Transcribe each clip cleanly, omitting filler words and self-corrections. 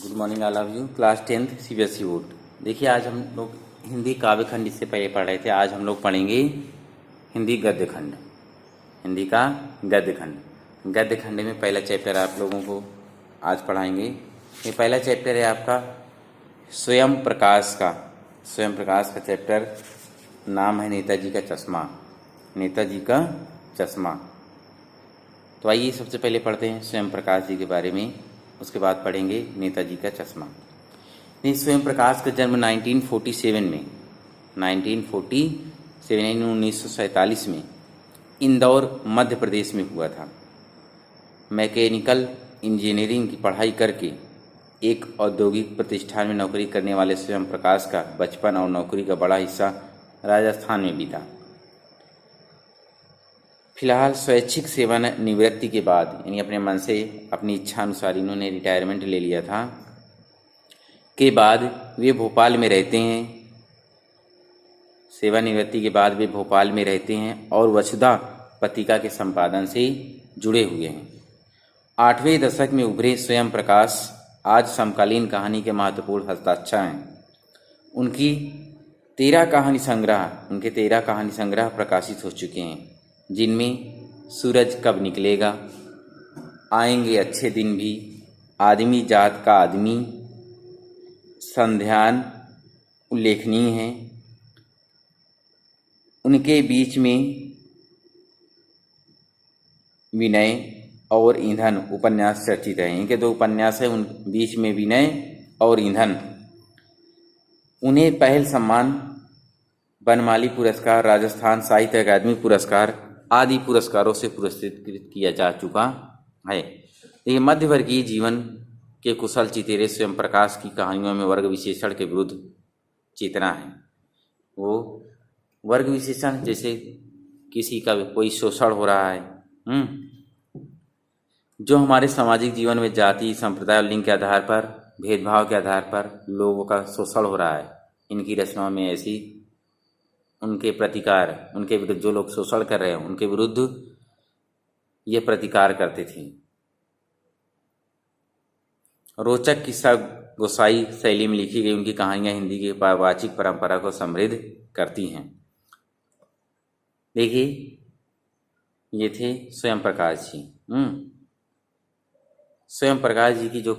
Good morning all of you. Class 10th CBSE board. देखिए, आज हम लोग हिंदी काव्य खंड इससे पहले पढ़ रहे थे। आज हम लोग पढ़ेंगे हिंदी गद्य खंड। हिंदी का गद्य खंड। गद्य खंड में पहला चैप्टर आप लोगों को आज पढ़ाएंगे। ये पहला चैप्टर है आपका स्वयं प्रकाश का। स्वयं प्रकाश का चैप्टर नाम है नेताजी का चश्मा। नेताजी का चश्मा। तो आइए सबसे पहले पढ़ते हैं स्वयं प्रकाश जी के बारे में, उसके बाद पढ़ेंगे नेताजी का चश्मा। स्वयं प्रकाश का जन्म 1947 में 1947 में इंदौर मध्य प्रदेश में हुआ था। मैकेनिकल इंजीनियरिंग की पढ़ाई करके एक औद्योगिक प्रतिष्ठान में नौकरी करने वाले स्वयं प्रकाश का बचपन और नौकरी का बड़ा हिस्सा राजस्थान में बीता। फिलहाल स्वैच्छिक सेवानिवृत्ति के बाद, यानी अपने मन से अपनी इच्छा अनुसार इन्होंने रिटायरमेंट ले लिया था, के बाद वे भोपाल में रहते हैं। सेवानिवृत्ति के बाद वे भोपाल में रहते हैं और वसुधा पत्रिका के संपादन से जुड़े हुए हैं। 8वें दशक में उभरे स्वयं प्रकाश आज समकालीन कहानी के महत्वपूर्ण हस्ताक्षर हैं। उनके 13 कहानी संग्रह प्रकाशित हो चुके हैं, जिनमें सूरज कब निकलेगा, आएंगे अच्छे दिन भी, आदमी जात का आदमी, संध्यान उल्लेखनीय हैं। उनके बीच में विनय और ईंधन उपन्यास चर्चित हैं। इनके 2 उपन्यास हैं, उन बीच में विनय और ईंधन। उन्हें पहल सम्मान, बनमाली पुरस्कार, राजस्थान साहित्य अकादमी पुरस्कार आदि पुरस्कारों से पुरस्कृत किया जा चुका है। ये मध्यवर्गीय जीवन के कुशल चितेरे स्वयं प्रकाश की कहानियों में वर्ग विशेषण के विरुद्ध चेतना है। वो वर्ग विशेषण, जैसे किसी का कोई शोषण हो रहा है, जो हमारे सामाजिक जीवन में जाति, संप्रदाय और लिंग के आधार पर, भेदभाव के आधार पर लोगों का शोषण हो रहा है, इनकी रचनाओं में ऐसी उनके प्रतिकार, उनके विरुद्ध, जो लोग शोषण कर रहे हैं उनके विरुद्ध ये प्रतिकार करते थे। रोचक किस्सा गोसाई शैली में लिखी गई उनकी कहानियां हिंदी की वाचिक परंपरा को समृद्ध करती हैं। देखिए, ये थे स्वयं प्रकाश जी। स्वयं प्रकाश जी की जो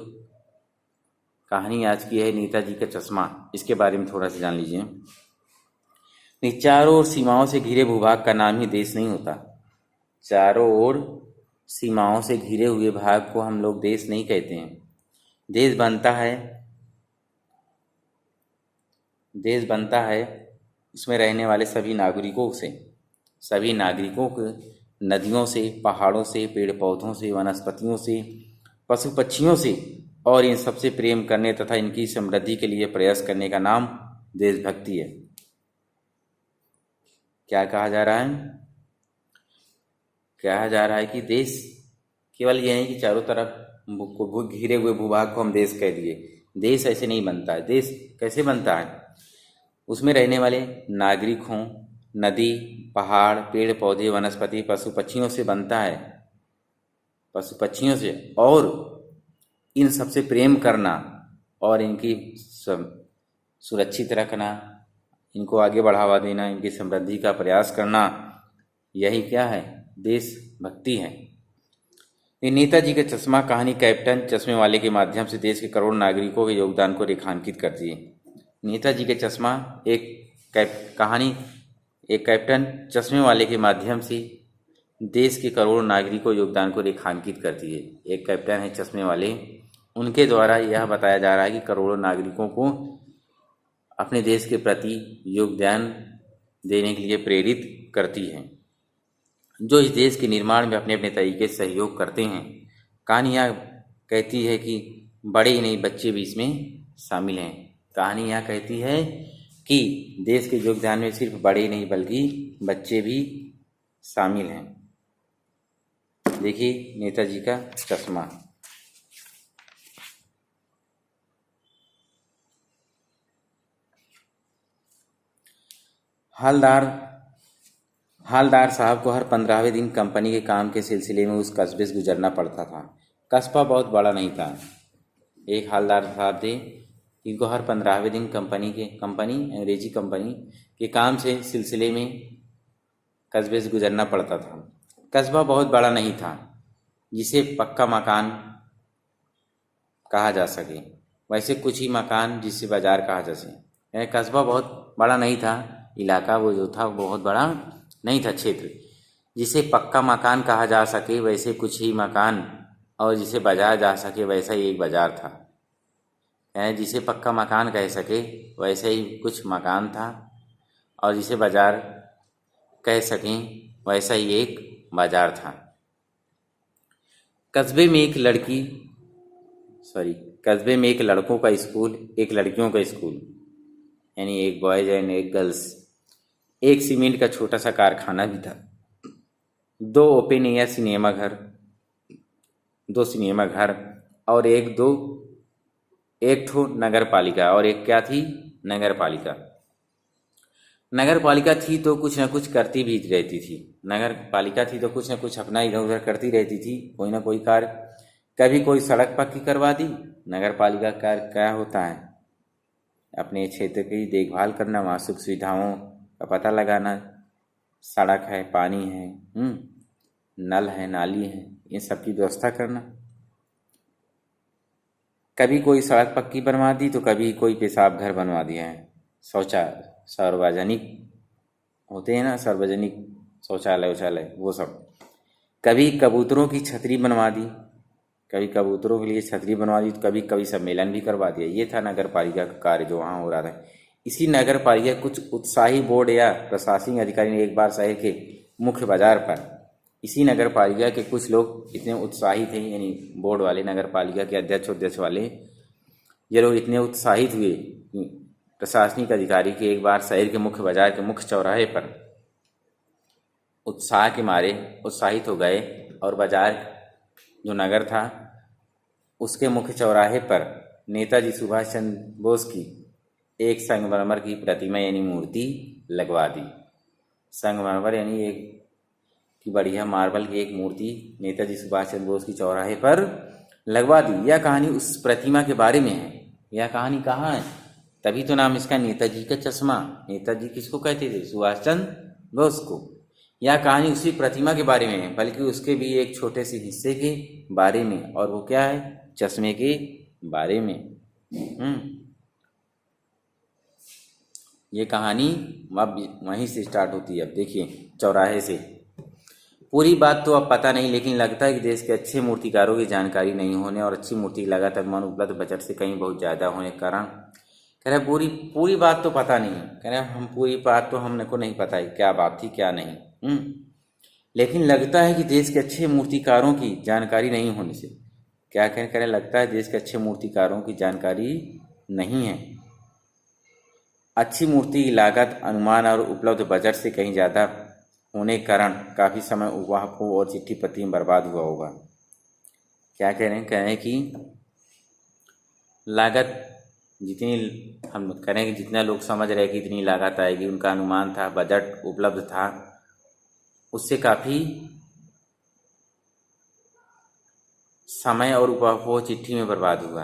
कहानी आज की है, नेताजी का चश्मा, इसके बारे में थोड़ा सा जान लीजिए। चारों ओर सीमाओं से घिरे भूभाग का नाम ही देश नहीं होता। चारों ओर सीमाओं से घिरे हुए भाग को हम लोग देश नहीं कहते हैं। देश बनता है उसमें रहने वाले सभी नागरिकों से, सभी नागरिकों को नदियों से, पहाड़ों से, पेड़ पौधों से, वनस्पतियों से, पशु पक्षियों से और इन सबसे प्रेम करने तथा इनकी समृद्धि के लिए प्रयास करने का नाम देशभक्ति है। क्या कहा जा रहा है? कहा जा रहा है कि देश केवल यह नहीं कि चारों तरफ घिरे हुए भूभाग को हम देश कह दिए। देश ऐसे नहीं बनता है। देश कैसे बनता है? उसमें रहने वाले नागरिक हों, नदी, पहाड़, पेड़ पौधे, वनस्पति, पशु पक्षियों से बनता है। पशु पक्षियों से, और इन सबसे प्रेम करना और इनकी सुरक्षित रखना, इनको आगे बढ़ावा देना, इनकी समृद्धि का प्रयास करना, यही क्या है? देशभक्ति है। ये नेताजी का चश्मा कहानी कैप्टन चश्मे वाले के माध्यम से देश के करोड़ों नागरिकों के योगदान को रेखांकित करती है। नेताजी का चश्मा एक कैप्टन चश्मे वाले के माध्यम से देश के करोड़ों नागरिकों योगदान को रेखांकित करती है। एक कैप्टन है चश्मे वाले, उनके द्वारा यह बताया जा रहा है कि करोड़ों नागरिकों को अपने देश के प्रति योगदान देने के लिए प्रेरित करती है, जो इस देश के निर्माण में अपने अपने तरीके से सहयोग करते हैं। कहानी यह कहती है कि बड़े ही नहीं, बच्चे भी इसमें शामिल हैं। कहानी यह कहती है कि देश के योगदान में सिर्फ बड़े ही नहीं बल्कि बच्चे भी शामिल हैं। देखिए, नेताजी का चश्मा। हालदार साहब को हर 15वें दिन कंपनी के काम के सिलसिले में उस कस्बे से गुजरना पड़ता था। कस्बा बहुत बड़ा नहीं था, एक हालदार साहब थे, इनको हर 15वें दिन कंपनी अंग्रेजी कंपनी के काम से सिलसिले में कस्बे से गुजरना पड़ता था। कस्बा बहुत बड़ा नहीं था जिसे पक्का मकान कहा जा सके, वैसे कुछ ही मकान जिसे बाजार कहा जा सके। यानी कस्बा बहुत बड़ा नहीं था, इलाका वो जो था वो बहुत बड़ा नहीं था, क्षेत्र जिसे पक्का मकान कहा जा सके वैसे कुछ ही मकान, और जिसे बाजार जा सके वैसा ही एक बाजार था। यानी जिसे पक्का मकान कह सके वैसे ही कुछ मकान था, और जिसे बाजार कह सकें वैसा ही एक बाजार था। कस्बे में एक लड़कों का स्कूल, एक लड़कियों का स्कूल, यानी एक बॉयज एंड एक गर्ल्स, एक सीमेंट का छोटा सा कारखाना भी था, 2 ओपन एयर सिनेमा घर, 2 सिनेमा घर, और एक ठो नगर पालिका, और एक क्या थी, नगर पालिका। नगर पालिका थी तो कुछ न कुछ करती भी रहती थी, नगर पालिका थी तो कुछ न कुछ अपना इधर उधर करती रहती थी, कोई ना कोई कार्य। कभी कोई सड़क पक्की करवा दी। नगर पालिका का क्या होता है, अपने क्षेत्र की देखभाल करना, वहाँ सुख सुविधाओं का पता लगाना, सड़क है, पानी है, नल है, नाली है, इन सब की व्यवस्था करना। कभी कोई सड़क पक्की बनवा दी तो कभी कोई पेशाब घर बनवा दिया है, सार्वजनिक होते हैं ना, सार्वजनिक शौचालय वो सब। कभी कबूतरों की छतरी बनवा दी, कभी कबूतरों के लिए छतरी बनवा दी, तो कभी कभी सम्मेलन भी करवा दिया। ये था नगर पालिका का कार्य जो वहाँ हो रहा था। इसी नगर पालिका कुछ उत्साही बोर्ड या प्रशासनिक अधिकारी ने एक बार शहर के मुख्य बाजार पर, इसी नगर पालिका के कुछ लोग इतने उत्साही थे, यानी बोर्ड वाले, नगर पालिका के अध्यक्ष वाले, ये लोग इतने उत्साहित हुए प्रशासनिक अधिकारी के एक बार शहर के मुख्य बाजार के मुख्य चौराहे पर उत्साह के मारे उत्साहित हो गए, और बाजार जो नगर था उसके मुख्य चौराहे पर नेताजी सुभाष चंद्र बोस की एक संगमरमर की प्रतिमा यानी मूर्ति लगवा दी। संगमरमर यानी एक की बढ़िया मार्बल की एक मूर्ति नेताजी सुभाष चंद्र बोस की चौराहे पर लगवा दी। यह कहानी उस प्रतिमा के बारे में है। यह कहानी कहाँ है, तभी तो नाम इसका नेताजी का चश्मा। नेताजी किसको कहते थे, सुभाष चंद्र बोस को। यह कहानी उसी प्रतिमा के बारे में है, बल्कि उसके भी एक छोटे से हिस्से के बारे में, और वो क्या है, चश्मे के बारे में। ये कहानी अब वहीं से स्टार्ट होती है। अब देखिए, चौराहे से। पूरी बात तो अब पता नहीं, लेकिन लगता है कि देश के अच्छे मूर्तिकारों की जानकारी नहीं होने और अच्छी मूर्ति लगातार मन उपलब्ध बजट से कहीं बहुत ज़्यादा होने के कारण, कह रहे पूरी बात तो पता नहीं है। कह रहे हम पूरी बात तो हमने को नहीं पता है क्या बात थी क्या नहीं। लेकिन लगता है कि देश के अच्छे मूर्तिकारों की जानकारी नहीं होने से, क्या कह रहे, लगता है देश के अच्छे मूर्तिकारों की जानकारी नहीं है। अच्छी मूर्ति की लागत, अनुमान और उपलब्ध बजट से कहीं ज़्यादा होने के कारण काफ़ी समय उपवाहकों और चिट्ठी पत्री में बर्बाद हुआ होगा। क्या कह रहे हैं कि लागत जितनी हम करें कि जितना लोग समझ रहे कि इतनी लागत आएगी, उनका अनुमान था, बजट उपलब्ध था, उससे काफ़ी समय और उपभोग चिट्ठी में बर्बाद हुआ।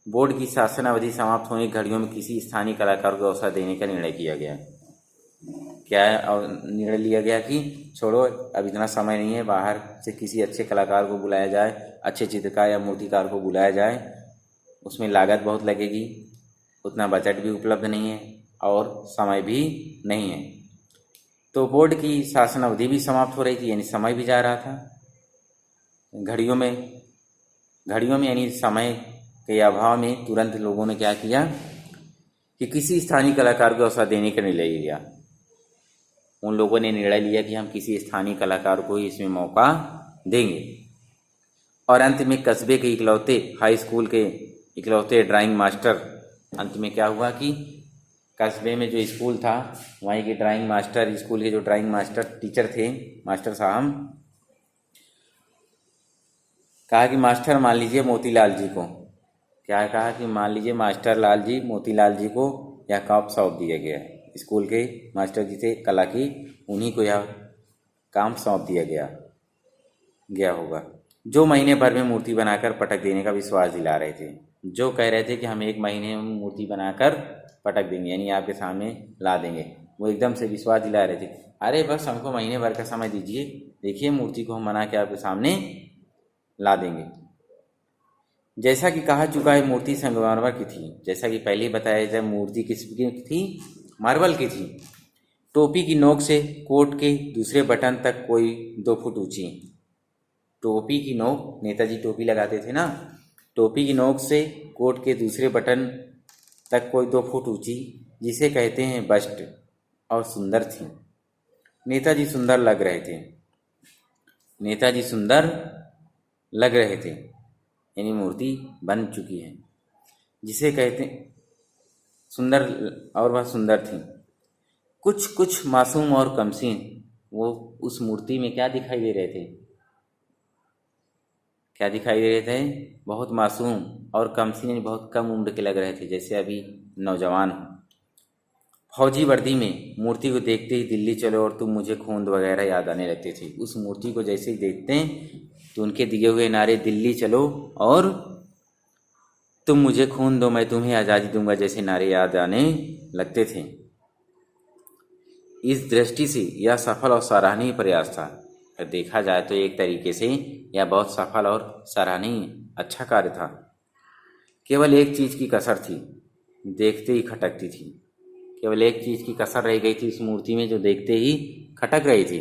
बोर्ड की शासन अवधि समाप्त होने की घड़ियों में किसी स्थानीय कलाकार को अवसर देने का निर्णय किया गया। क्या निर्णय लिया गया कि छोड़ो, अब इतना समय नहीं है, बाहर से किसी अच्छे कलाकार को बुलाया जाए, अच्छे चित्रकार या मूर्तिकार को बुलाया जाए। उसमें लागत बहुत लगेगी, उतना बजट भी उपलब्ध नहीं है और समय भी नहीं है। तो बोर्ड की शासन अवधि भी समाप्त हो रही थी, यानी समय भी जा रहा था। घड़ियों में यानी समय के अभाव में तुरंत लोगों ने क्या किया कि किसी स्थानीय कलाकार को अवसर देने का निर्णय लिया। उन लोगों ने निर्णय लिया कि हम किसी स्थानीय कलाकार को ही इसमें मौका देंगे। और अंत में कस्बे के इकलौते हाई स्कूल के इकलौते ड्राइंग मास्टर, अंत में क्या हुआ कि कस्बे में जो स्कूल था वहीं के ड्राइंग मास्टर, स्कूल के जो ड्राइंग मास्टर टीचर थे, मास्टर साहब, कहा कि मास्टर मान लीजिए मोतीलाल जी को, क्या कहा कि मान लीजिए मास्टर लाल जी, मोतीलाल जी को यह काम सौंप दिया गया है। स्कूल के मास्टर जी थे कला की, उन्हीं को यह काम सौंप दिया गया होगा, जो महीने भर में मूर्ति बनाकर पटक देने का विश्वास दिला रहे थे। जो कह रहे थे कि हम 1 महीने में मूर्ति बनाकर पटक देंगे, यानी आपके सामने ला देंगे, वो एकदम से विश्वास दिला रहे थे। अरे बस हमको महीने भर का समय दीजिए, देखिए मूर्ति को हम बना के आपके सामने ला देंगे। जैसा कि कहा चुका है, मूर्ति संगमरमर की थी। जैसा कि पहले बताया जाए, मूर्ति किसकी थी? मार्बल की थी। टोपी की नोक से कोट के दूसरे बटन तक कोई 2 फुट ऊंची। टोपी की नोक, नेताजी टोपी लगाते थे ना, टोपी की नोक से कोट के दूसरे बटन तक कोई 2 फुट ऊंची, जिसे कहते हैं बस्ट, और सुंदर थी। नेताजी सुंदर लग रहे थे। नेताजी सुंदर लग रहे थे, यानी मूर्ति बन चुकी है, जिसे कहते सुंदर, और वह सुंदर थी। कुछ कुछ मासूम और कमसीन वो उस मूर्ति में क्या दिखाई दे रहे थे? क्या दिखाई दे रहे थे? बहुत मासूम और कमसीन, यानी बहुत कम उम्र के लग रहे थे, जैसे अभी नौजवान। फौजी वर्दी में मूर्ति को देखते ही दिल्ली चलो और तुम मुझे खून दो वगैरह याद आने लगते थे। उस मूर्ति को जैसे ही देखते हैं तो उनके दिए हुए नारे दिल्ली चलो और तुम मुझे खून दो मैं तुम्हें आज़ादी दूंगा जैसे नारे याद आने लगते थे। इस दृष्टि से यह सफल और सराहनीय प्रयास था। देखा जाए तो एक तरीके से यह बहुत सफल और सराहनीय अच्छा कार्य था। केवल एक चीज़ की कसर थी, देखते ही खटकती थी। केवल एक चीज़ की कसर रह गई थी इस मूर्ति में, जो देखते ही खटक रही थी।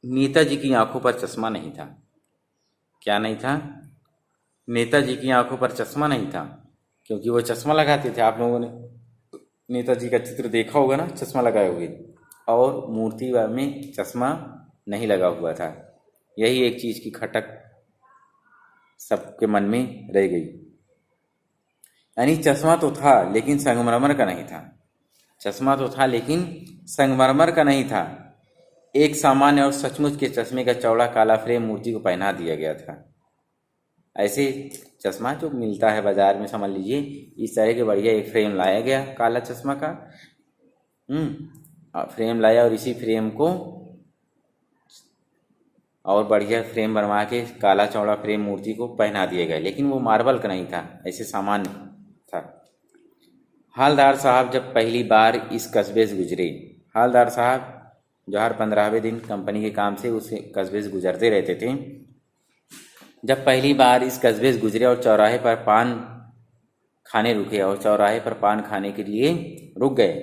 नेताजी की आंखों पर चश्मा नहीं था। क्या नहीं था? नेताजी की आंखों पर चश्मा नहीं था, क्योंकि वो चश्मा लगाते थे। आप लोगों ने नेताजी का चित्र देखा होगा ना, चश्मा लगाए हुए, और मूर्ति में चश्मा नहीं लगा हुआ था। यही एक चीज़ की खटक सबके मन में रह गई। यानी चश्मा तो था लेकिन संगमरमर का नहीं था। चश्मा तो था लेकिन संगमरमर का नहीं था। एक सामान्य और सचमुच के चश्मे का चौड़ा काला फ्रेम मूर्ति को पहना दिया गया था। ऐसे चश्मा जो मिलता है बाजार में, समझ लीजिए इस तरह के बढ़िया एक फ्रेम लाया गया काला चश्मा का। फ्रेम लाया और इसी फ्रेम को और बढ़िया फ्रेम बनवा के काला चौड़ा फ्रेम मूर्ति को पहना दिया गया, लेकिन वो मार्बल का नहीं था, ऐसे सामान्य था। हालदार साहब जब पहली बार इस कस्बे से गुजरे, हालदार साहब जो हर 15वें दिन कंपनी के काम से उस कस्बे से गुजरते रहते थे, जब पहली बार इस कस्बे से गुजरे और चौराहे पर पान खाने रुके और चौराहे पर पान खाने के लिए रुक गए,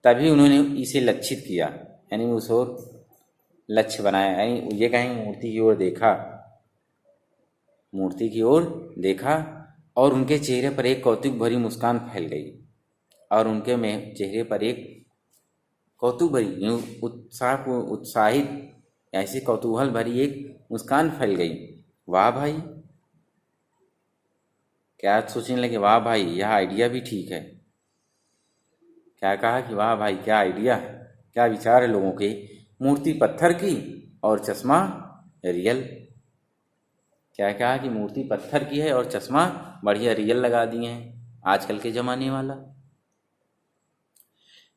तभी उन्होंने इसे लक्षित किया, यानी उस ओर लक्ष्य बनाया, यानी ये कहीं मूर्ति की ओर देखा, मूर्ति की ओर देखा, और उनके चेहरे पर एक कौतुक भरी मुस्कान फैल गई, और उनके में चेहरे पर एक कौतुक भरी उत्साहित ऐसी कौतूहल भरी एक मुस्कान फैल गई। वाह भाई, क्या सोचने लगे? वाह भाई, यह आइडिया भी ठीक है। क्या कहा कि वाह भाई क्या आइडिया, क्या विचार है लोगों के। मूर्ति पत्थर की और चश्मा रियल। क्या कहा कि मूर्ति पत्थर की है और चश्मा बढ़िया रियल लगा दिए हैं, आजकल के ज़माने वाला।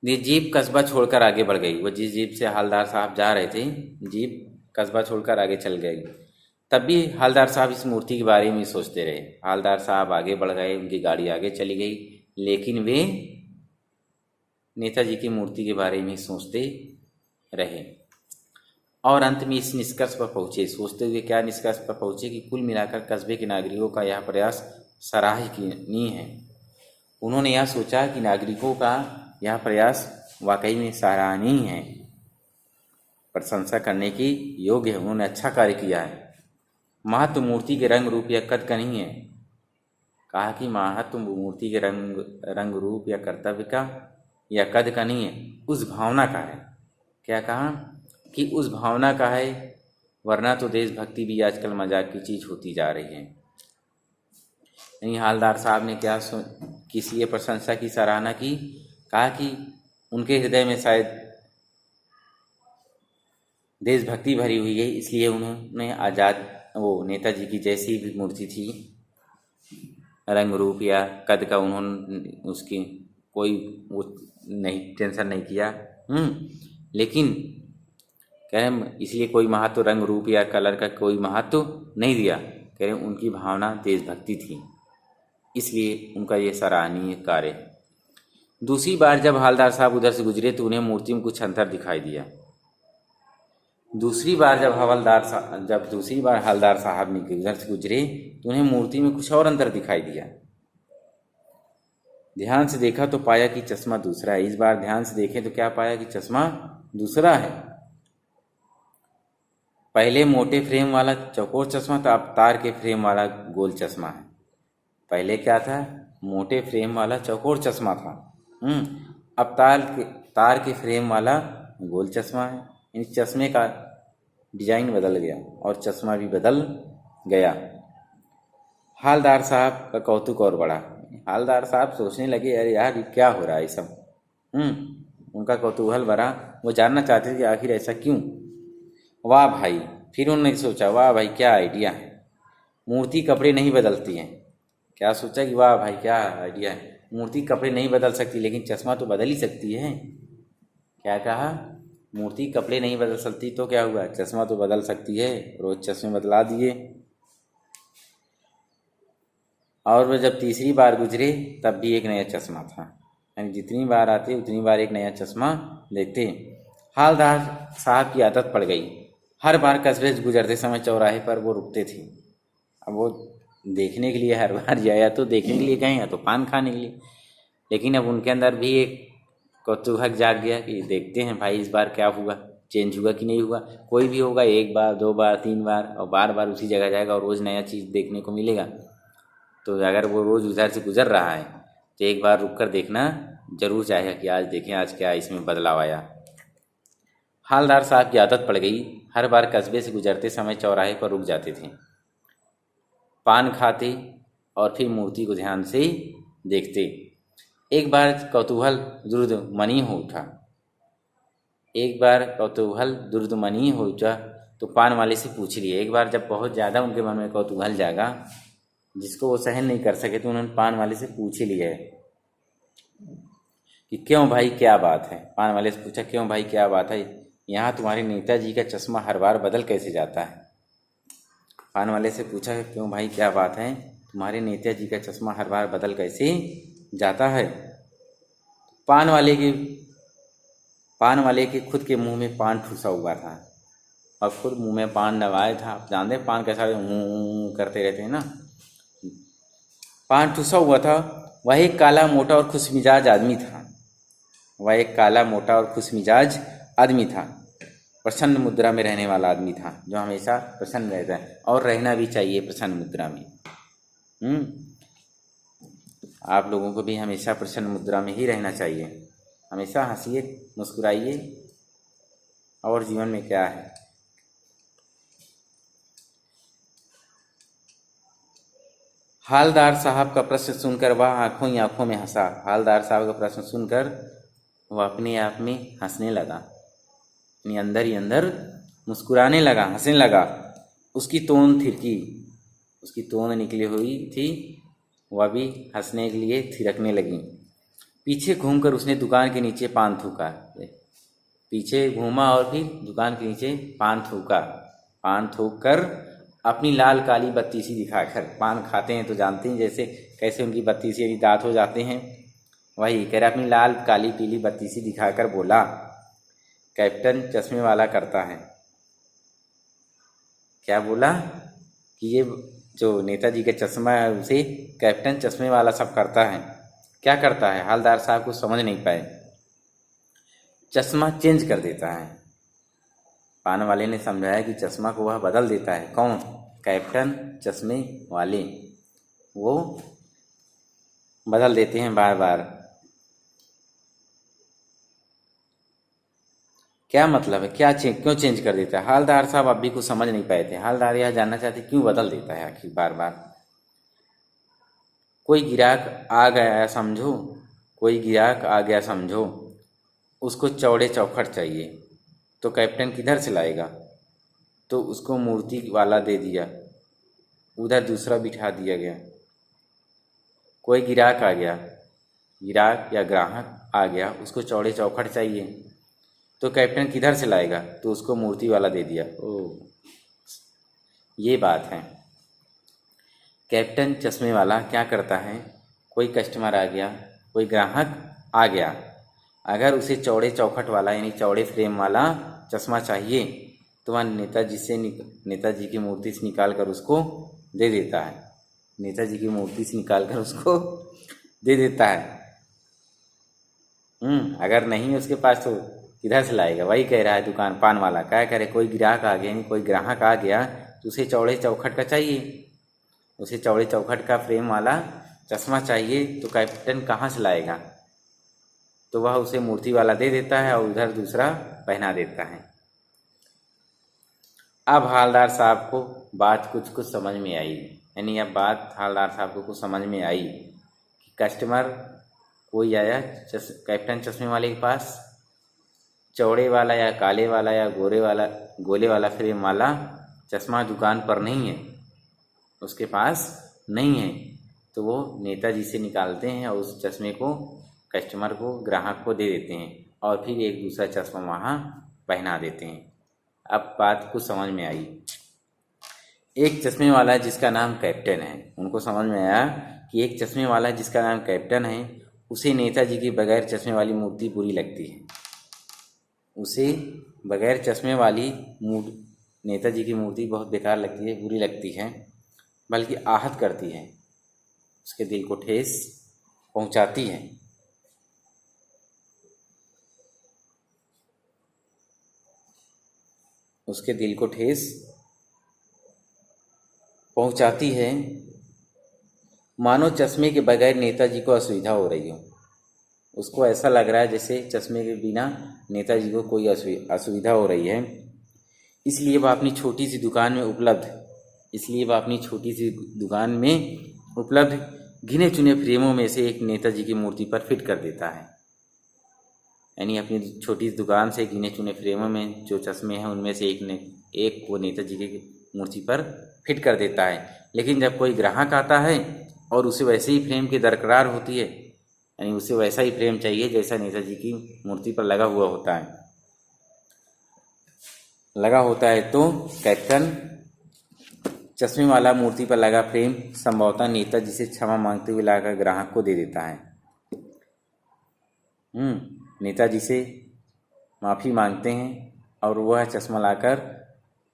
ये जीप कस्बा छोड़कर आगे बढ़ गई। वो जिस जीप से हालदार साहब जा रहे थे, जीप कस्बा छोड़कर आगे चल गई। तब भी हालदार साहब इस मूर्ति के बारे में सोचते रहे। हालदार साहब आगे बढ़ गए, उनकी गाड़ी आगे चली गई, लेकिन वे नेताजी की मूर्ति के बारे में सोचते रहे, और अंत में इस निष्कर्ष पर पहुँचे। सोचते हुए क्या निष्कर्ष पर पहुँचे कि कुल मिलाकर कस्बे के नागरिकों का यह प्रयास सराहनीय है। उन्होंने यह सोचा कि नागरिकों का यह प्रयास वाकई में सराहनीय है, प्रशंसा करने की योग्य है, उन्होंने अच्छा कार्य किया है। महत्व मूर्ति के रंग रूप या कद का नहीं है। कहा कि महत्व मूर्ति के रंग रूप या कर्तव्य का या कद का नहीं है, उस भावना का है। क्या कहा कि उस भावना का है, वरना तो देशभक्ति भी आजकल मजाक की चीज़ होती जा रही है। यानी हालदार साहब ने क्या किसी ये प्रशंसा की, सराहना की। कहा कि उनके हृदय में शायद देशभक्ति भरी हुई है, इसलिए उन्होंने आज़ाद वो नेताजी की जैसी भी मूर्ति थी, रंग रूप या कद का उन्होंने उसकी कोई वो नहीं टेंशन नहीं किया। लेकिन कह रहे इसलिए कोई महत्व रंग रूप या कलर का कोई महत्व नहीं दिया। कह रहे उनकी भावना देशभक्ति थी, इसलिए उनका ये सराहनीय कार्य है। दूसरी बार जब हालदार साहब उधर से गुजरे तो उन्हें मूर्ति में कुछ अंतर दिखाई दिया। दूसरी बार जब हालदार साहब उधर से गुजरे तो उन्हें मूर्ति में कुछ और अंतर दिखाई दिया। ध्यान से देखा तो पाया कि चश्मा दूसरा है। इस बार ध्यान से देखें तो क्या पाया कि चश्मा दूसरा है। पहले मोटे फ्रेम वाला चौकोर चश्मा था, अब तार के फ्रेम वाला गोल चश्मा है। पहले क्या था? मोटे फ्रेम वाला चौकोर चश्मा था, अब तार के फ्रेम वाला गोल चश्मा है। इन चश्मे का डिजाइन बदल गया और चश्मा भी बदल गया। हालदार साहब का कौतुक और बढ़ा। हालदार साहब सोचने लगे, अरे यार ये क्या हो रहा है सब। उनका कौतूहल बढ़ा, वो जानना चाहते थे कि आखिर ऐसा क्यों। वाह भाई, फिर उन्होंने सोचा, वाह भाई क्या आइडिया है, मूर्ति कपड़े नहीं बदलती है। क्या सोचा कि वाह भाई क्या आइडिया है, मूर्ति कपड़े नहीं बदल सकती लेकिन चश्मा तो बदल ही सकती है। क्या कहा? मूर्ति कपड़े नहीं बदल सकती तो क्या हुआ, चश्मा तो बदल सकती है। रोज चश्मे बदला दिए। और वह जब तीसरी बार गुजरे तब भी एक नया चश्मा था, यानी जितनी बार आते उतनी बार एक नया चश्मा देखते। हालदार साहब की आदत पड़ गई, हर बार कस्बे से गुजरते समय चौराहे पर वो रुकते थे। अब वो देखने के लिए हर बार जाया तो देखने के लिए गए या तो पान खाने के लिए, लेकिन अब उनके अंदर भी एक कौतूहल जाग गया कि देखते हैं भाई इस बार क्या हुआ, चेंज हुआ कि नहीं हुआ। कोई भी होगा, एक बार, दो बार, तीन बार, और बार बार उसी जगह जाएगा और रोज़ नया चीज़ देखने को मिलेगा। तो अगर वो रोज़ उधर से गुजर रहा है तो एक बार रुक कर देखना जरूर चाहेगा कि आज देखें आज क्या इसमें बदलाव आया। हालदार साहब की आदत पड़ गई, हर बार कस्बे से गुजरते समय चौराहे पर रुक जाते थे, पान खाते और फिर मूर्ति को ध्यान से देखते। एक बार कौतूहल दुर्दमनी हो उठा तो पान वाले से पूछ लिए। एक बार जब बहुत ज़्यादा उनके मन में कौतूहल जागा जिसको वो सहन नहीं कर सके तो उन्होंने पान वाले से पूछ ही लिया कि क्यों भाई क्या बात है। पान वाले से पूछा, क्यों भाई क्या बात है, यहाँ तुम्हारे नेताजी का चश्मा हर बार बदल कैसे जाता है। पान वाले से पूछा, क्यों भाई क्या बात है, तुम्हारे नेताजी का चश्मा हर बार बदल कैसे जाता है। पान वाले के खुद के मुंह में पान ठूसा हुआ था और खुद मुंह में पान दबाया था। आप जानते हैं पान कैसा करते रहते हैं ना। पान ठूसा हुआ था। वह एक काला मोटा और खुशमिजाज आदमी था। प्रसन्न मुद्रा में रहने वाला आदमी था, जो हमेशा प्रसन्न रहता है और रहना भी चाहिए प्रसन्न मुद्रा में। आप लोगों को भी हमेशा प्रसन्न मुद्रा में ही रहना चाहिए। हमेशा हंसिए, मुस्कुराइए, और जीवन में क्या है। हालदार साहब का प्रश्न सुनकर वह आंखों ही आंखों में हंसा। हालदार साहब का प्रश्न सुनकर वह अपने आप में हंसने लगा, अपने अंदर ही अंदर मुस्कुराने लगा, हंसने लगा। उसकी तोन निकली हुई थी, वह भी हंसने के लिए थिरकने लगी। पीछे घूमकर उसने दुकान के नीचे पान थूका। पीछे घूमा और फिर दुकान के नीचे पान थूक कर अपनी लाल काली बत्तीसी दिखाकर, पान खाते हैं तो जानते हैं जैसे कैसे उनकी बत्तीसी यदि दांत हो जाते हैं, वही कह रहा, अपनी लाल काली पीली बत्तीसी दिखाकर बोला, कैप्टन चश्मे वाला करता है। क्या बोला कि ये जो नेताजी का चश्मा है उसे कैप्टन चश्मे वाला सब करता है। क्या करता है? हालदार साहब को समझ नहीं पाए। चश्मा चेंज कर देता है। पान वाले ने समझाया कि चश्मा को वह बदल देता है। कौन? कैप्टन चश्मे वाले, वो बदल देते हैं बार बार। क्या मतलब है, क्यों चेंज कर देता है? हालदार साहब अब भी कुछ समझ नहीं पाए थे। हालदार यह जानना चाहते क्यों बदल देता है आखिर बार बार। कोई गिराक आ गया समझो, उसको चौड़े चौखट चाहिए तो कैप्टन किधर से लाएगा, तो उसको मूर्ति वाला दे दिया, उधर दूसरा बिठा दिया गया। कोई गिराक या ग्राहक आ गया, उसको चौड़े चौखट चाहिए तो कैप्टन किधर से लाएगा, तो उसको मूर्ति वाला दे दिया। ओह, ये बात है। कैप्टन चश्मे वाला क्या करता है, कोई कस्टमर आ गया, कोई ग्राहक आ गया, अगर उसे चौड़े चौखट वाला यानी चौड़े फ्रेम वाला चश्मा चाहिए तो वह नेताजी की मूर्ति से निकाल कर उसको दे देता है। नेताजी की मूर्ति से निकाल कर उसको दे देता है। अगर नहीं उसके पास तो किधर से लाएगा। वही कह रहा है दुकान पान वाला, क्या करे, कोई ग्राहक आ गया यानी कोई ग्राहक आ गया तो उसे चौड़े चौखट का चाहिए, उसे चौड़े चौखट का फ्रेम वाला चश्मा चाहिए, तो कैप्टन कहाँ से लाएगा, तो वह उसे मूर्ति वाला दे देता है और उधर दूसरा पहना देता है। अब हवलदार साहब को बात कुछ समझ में आई, यानी अब बात हवलदार साहब को कुछ समझ में आई कि कस्टमर कोई आया कैप्टन चश्मे वाले के पास, चौड़े वाला या काले वाला या गोले वाला फ्रेम वाला चश्मा दुकान पर नहीं है, उसके पास नहीं है, तो वो नेताजी से निकालते हैं और उस चश्मे को कस्टमर को, ग्राहक को दे देते हैं और फिर एक दूसरा चश्मा वहाँ पहना देते हैं। अब बात कुछ समझ में आई। एक चश्मे वाला जिसका नाम कैप्टन है, उनको समझ में आया कि एक चश्मे वाला जिसका नाम कैप्टन है उसे नेताजी के बगैर चश्मे वाली मूर्ति बुरी लगती है, उसे बगैर चश्मे वाली नेताजी की मूर्ति बहुत बेकार लगती है, बुरी लगती है, बल्कि आहत करती है, उसके दिल को ठेस पहुंचाती है। उसके दिल को ठेस पहुंचाती है, मानो चश्मे के बगैर नेताजी को असुविधा हो रही हो। उसको ऐसा लग रहा है जैसे चश्मे के बिना नेताजी को कोई असुविधा हो रही है। इसलिए वह अपनी छोटी सी दुकान में उपलब्ध गिने चुने फ्रेमों में से एक नेताजी की मूर्ति पर फिट कर देता है। यानी अपनी छोटी सी दुकान से गिने चुने फ्रेमों में जो चश्मे हैं उनमें से एक को नेताजी की मूर्ति पर फिट कर देता है। लेकिन जब कोई ग्राहक आता है और उसे वैसे ही फ्रेम की दरकार होती है, यानी उसे वैसा ही फ्रेम चाहिए जैसा नेताजी की मूर्ति पर लगा होता है, तो कैप्टन चश्मे वाला मूर्ति पर लगा फ्रेम संभवतः नेताजी से क्षमा मांगते हुए लाकर ग्राहक को दे देता है। नेताजी से माफ़ी मांगते हैं और वह चश्मा लाकर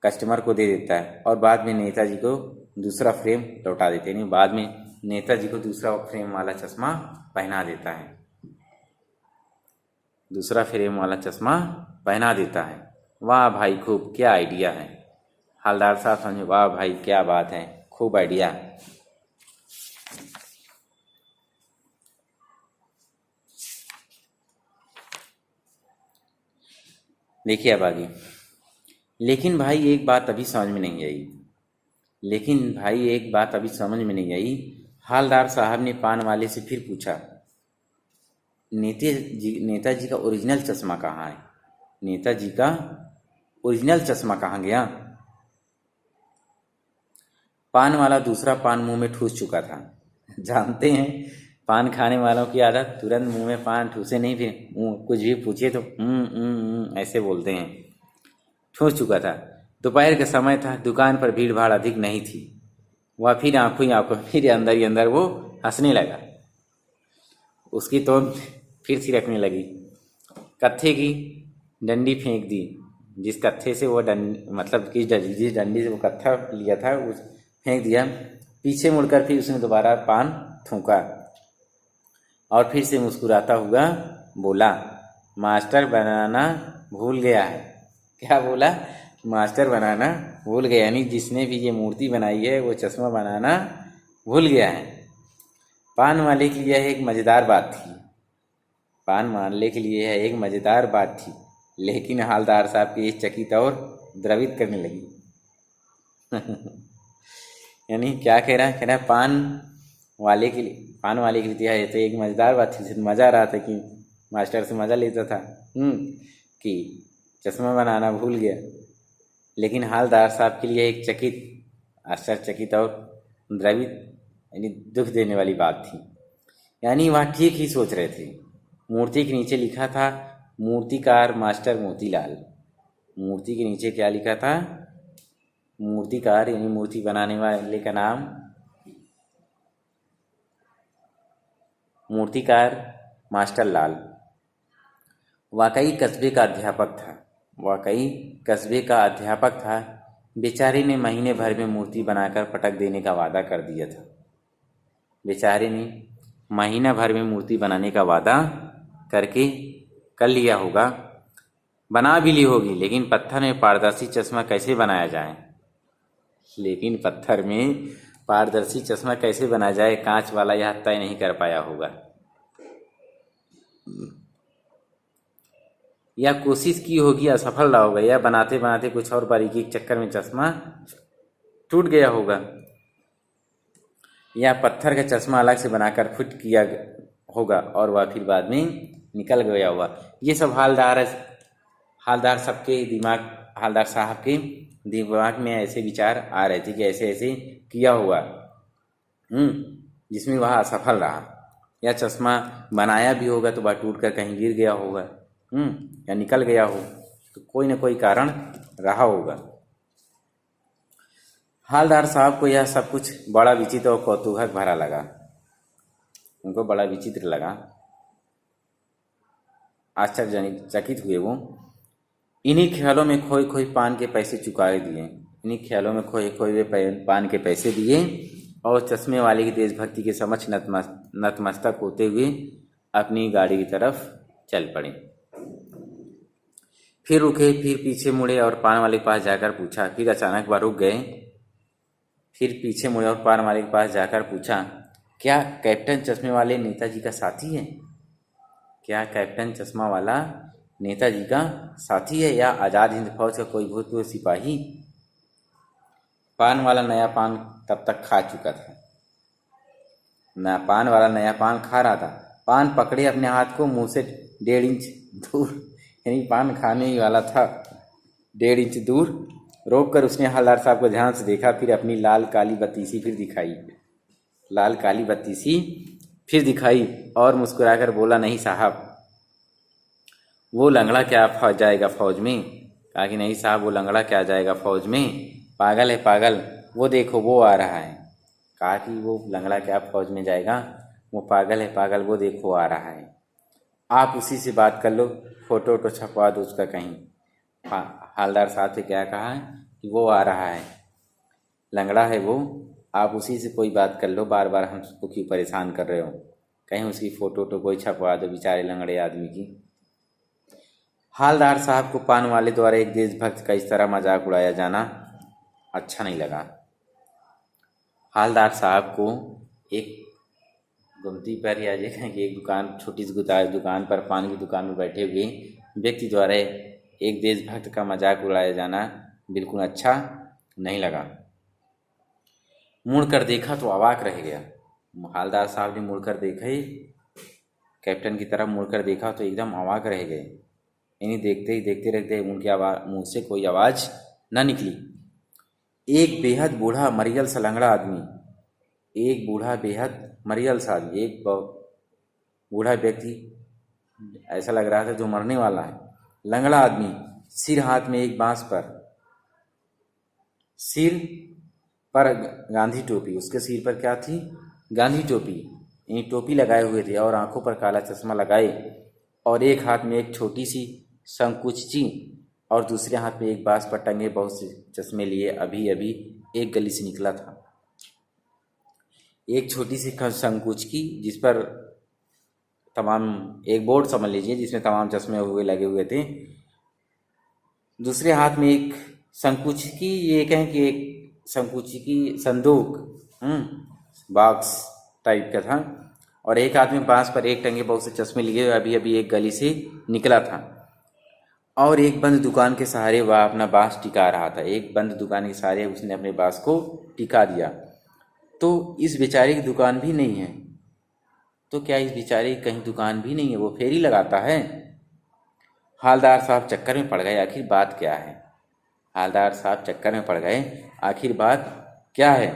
कस्टमर को दे देता है और बाद में नेताजी को दूसरा फ्रेम लौटा देते हैं। बाद में नेताजी को दूसरा फ्रेम वाला चश्मा पहना देता है, दूसरा फ्रेम वाला चश्मा पहना देता है। वाह भाई खूब, क्या आइडिया है। हवलदार साहब समझे, वाह भाई क्या बात है, खूब आइडिया। देखिए अब आगे। लेकिन भाई एक बात अभी समझ में नहीं आई। हवलदार साहब ने पान वाले से फिर पूछा, नेताजी का ओरिजिनल चश्मा कहाँ है? नेताजी का ओरिजिनल चश्मा कहाँ गया? पान वाला दूसरा पान मुंह में ठूस चुका था। जानते हैं पान खाने वालों की आदत, तुरंत मुंह में पान ठूसे नहीं, फिर कुछ भी पूछिए तो ऐसे बोलते हैं। ठूस चुका था। दोपहर का समय था, दुकान पर भीड़ भाड़ अधिक नहीं थी। वह फिर आंखों ही फिर अंदर ही अंदर वो हंसने लगा। उसकी तो फिर सिरकने लगी। कत्थे की डंडी फेंक दी। जिस कत्थे से वो जिस डंडी से वो कत्था लिया था उस फेंक दिया। पीछे मुड़कर फिर उसने दोबारा पान थूका और फिर से मुस्कुराता हुआ बोला, मास्टर बनाना भूल गया है। क्या बोला? मास्टर बनाना भूल गया, यानी जिसने भी ये मूर्ति बनाई है वो चश्मा बनाना भूल गया है। पान वाले के लिए यह एक मज़ेदार बात थी, लेकिन हवलदार साहब की ये चकित और द्रवित करने लगी। यानी क्या कह रहा है? पान वाले के लिए यह तो एक मज़ेदार बात थी। मज़ा आ रहा था कि मास्टर से मज़ा लेता था कि चश्मा बनाना भूल गया, लेकिन हवलदार साहब के लिए एक आश्चर्यचकित और द्रवित यानी दुख देने वाली बात थी। यानी वह ठीक ही सोच रहे थे। मूर्ति के नीचे लिखा था मूर्तिकार मास्टर मोतीलाल। मूर्ति के नीचे क्या लिखा था? मूर्तिकार यानी मूर्ति बनाने वाले का नाम मूर्तिकार मास्टर लाल वाकई कस्बे का अध्यापक था। बेचारे ने महीने भर में मूर्ति बनाकर पटक देने का वादा कर दिया था। बेचारे ने महीना भर में मूर्ति बनाने का वादा करके कर लिया होगा, बना भी ली होगी, लेकिन पत्थर में पारदर्शी चश्मा कैसे बनाया जाए, कांच वाला यह तय नहीं कर पाया होगा। या कोशिश की होगी, असफल रहा होगा, या बनाते बनाते कुछ और बारीकी के चक्कर में चश्मा टूट गया होगा, या पत्थर का चश्मा अलग से बनाकर फिट किया होगा और वह फिर बाद में निकल गया होगा। ये सब हालदार साहब के दिमाग में ऐसे विचार आ रहे थे कि ऐसे ऐसे किया हुआ, जिसमें वह असफल रहा। या चश्मा बनाया भी होगा तो वह टूट कर कहीं गिर गया होगा, या निकल गया हो, तो कोई न कोई कारण रहा होगा। हालदार साहब को यह सब कुछ बड़ा विचित्र और कौतूहक भरा लगा। उनको बड़ा विचित्र लगा, आश्चर्यचकित हुए वो। इन्हीं ख्यालों में खोए पान के पैसे दिए और चश्मे वाले की देशभक्ति के समक्ष नतमस्तक होते हुए अपनी गाड़ी की तरफ चल पड़े। फिर रुके, फिर पीछे मुड़े और पान वाले के पास जाकर पूछा। फिर अचानक वह रुक गए, फिर पीछे मुड़े और पान वाले के पास जाकर पूछा, क्या कैप्टन चश्मे वाले नेताजी का साथी है? या आज़ाद हिंद फौज का कोई भूतपूर्व सिपाही? पान वाला नया पान तब तक खा चुका था। पान वाला नया पान खा रहा था। पान पकड़े अपने हाथ को मुंह से 1.5 इंच दूर, यानी पान खाने ही वाला था, 1.5 इंच दूर रोक कर उसने हवलदार साहब को ध्यान से देखा। फिर अपनी लाल काली बत्तीसी फिर दिखाई और मुस्कुराकर बोला, नहीं साहब, वो लंगड़ा क्या जाएगा फौज में? कहा कि नहीं साहब, वो लंगड़ा क्या जाएगा फौज में, पागल है पागल, वो देखो वो आ रहा है। कहा कि वो लंगड़ा क्या फौज में जाएगा, वो पागल है पागल, वो देखो आ रहा है, आप उसी से बात कर लो, फोटो वोटो छपवा दो उसका कहीं। हालदार साहब से क्या कहा है कि वो आ रहा है, लंगड़ा है वो, आप उसी से कोई बात कर लो, बार बार हमको क्यों परेशान कर रहे हो, कहीं उसकी फ़ोटो तो कोई छपवा दो बेचारे लंगड़े आदमी की। हालदार साहब को पान वाले द्वारा एक देशभक्त का इस तरह मजाक उड़ाया जाना अच्छा नहीं लगा। हालदार साहब को एक गुमती पर या एक दुकान, छोटी सी दुकान पर, पान की दुकान में बैठे हुए व्यक्ति द्वारा एक देशभक्त का मजाक उड़ाया जाना बिल्कुल अच्छा नहीं लगा। मुड़कर देखा तो अवाक रह गया। हालदार साहब ने मुड़कर देखा ही, कैप्टन की तरफ मुड़कर देखा तो एकदम अवाक रह गए। इन्हीं देखते ही देखते रहते उनके मुंह से कोई आवाज़ न निकली। एक बेहद बूढ़ा मरियल सा लंगड़ा आदमी, एक बूढ़ा व्यक्ति, ऐसा लग रहा था जो मरने वाला है, लंगड़ा आदमी, सिर हाथ में एक बांस पर, सिर पर गांधी टोपी, उसके सिर पर क्या थी? गांधी टोपी, यानी टोपी लगाए हुए थे और आंखों पर काला चश्मा लगाए, और एक हाथ में एक छोटी सी संकुची और दूसरे हाथ में एक बांस पर टंगे बहुत से चश्मे लिए अभी अभी एक गली से निकला था। एक छोटी सी संकुची जिस पर एक बोर्ड समझ लीजिए जिसमें तमाम चश्मे हुए लगे हुए थे, दूसरे हाथ में एक संकुची, ये कहें कि एक संकुची की संदूक, बॉक्स टाइप का था, और एक हाथ में बांस पर एक टंगे बहुत से चश्मे लिए अभी अभी एक गली से निकला था, और एक बंद दुकान के सहारे वह अपना बांस टिका रहा था। एक बंद दुकान के सहारे उसने अपने बांस को टिका दिया। तो इस बेचारे की दुकान भी नहीं है, तो क्या इस बेचारे की कहीं दुकान भी नहीं है, वो फेरी लगाता है? हालदार साहब चक्कर में पड़ गए, आखिर बात क्या है? आखिर बात क्या है?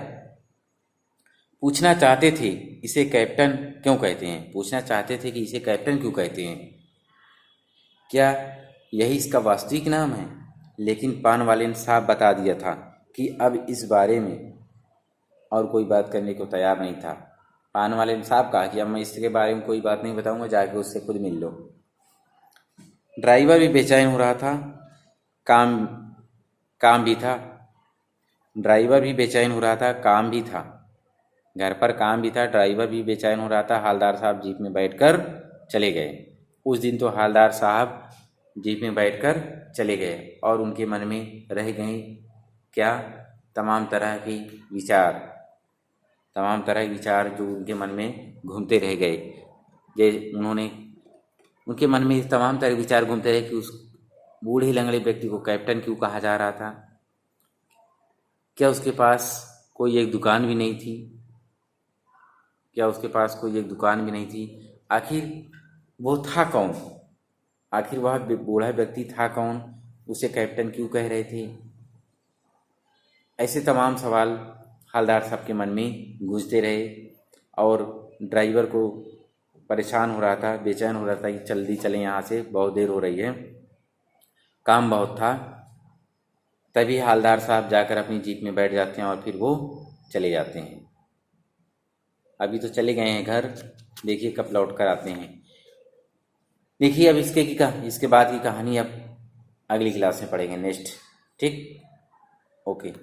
पूछना चाहते थे इसे कैप्टन क्यों कहते हैं, क्या यही इसका वास्तविक नाम है? लेकिन पान वाले ने साफ बता दिया था कि अब इस बारे में और कोई बात करने को तैयार नहीं था। पान वाले साहब कहा कि अब मैं इसके बारे में कोई बात नहीं बताऊंगा, जाके उससे खुद मिल लो। ड्राइवर भी बेचैन हो रहा था, काम काम भी था। ड्राइवर भी बेचैन हो रहा था, काम भी था। घर पर काम भी था, ड्राइवर भी बेचैन हो रहा था। हालदार साहब जीप में बैठकर चले गए। उस दिन तो हालदार साहब जीप में बैठकर चले गए और उनके मन में रह गई क्या, तमाम तरह के विचार, तमाम तरह के विचार जो उनके मन में घूमते रह गए। उनके मन में तमाम तरह के विचार घूमते रहे कि उस बूढ़े लंगड़े व्यक्ति को कैप्टन क्यों कहा जा रहा था। क्या उसके पास कोई एक दुकान भी नहीं थी? क्या उसके पास कोई एक दुकान भी नहीं थी? आखिर वो था कौन? आखिर वह बूढ़ा व्यक्ति था कौन? उसे कैप्टन क्यों कह रहे थे? ऐसे तमाम सवाल हवलदार साहब के मन में गूंजते रहे और ड्राइवर को परेशान हो रहा था, बेचैन हो रहा था कि जल्दी चलें यहाँ से, बहुत देर हो रही है, काम बहुत था। तभी हवलदार साहब जाकर अपनी जीप में बैठ जाते हैं और फिर वो चले जाते हैं। अभी तो चले गए हैं घर, देखिए कब लौट कर आते हैं। देखिए अब इसके बाद की कहानी अब अगली क्लास में पढ़ेंगे नेक्स्ट। ठीक, ओके।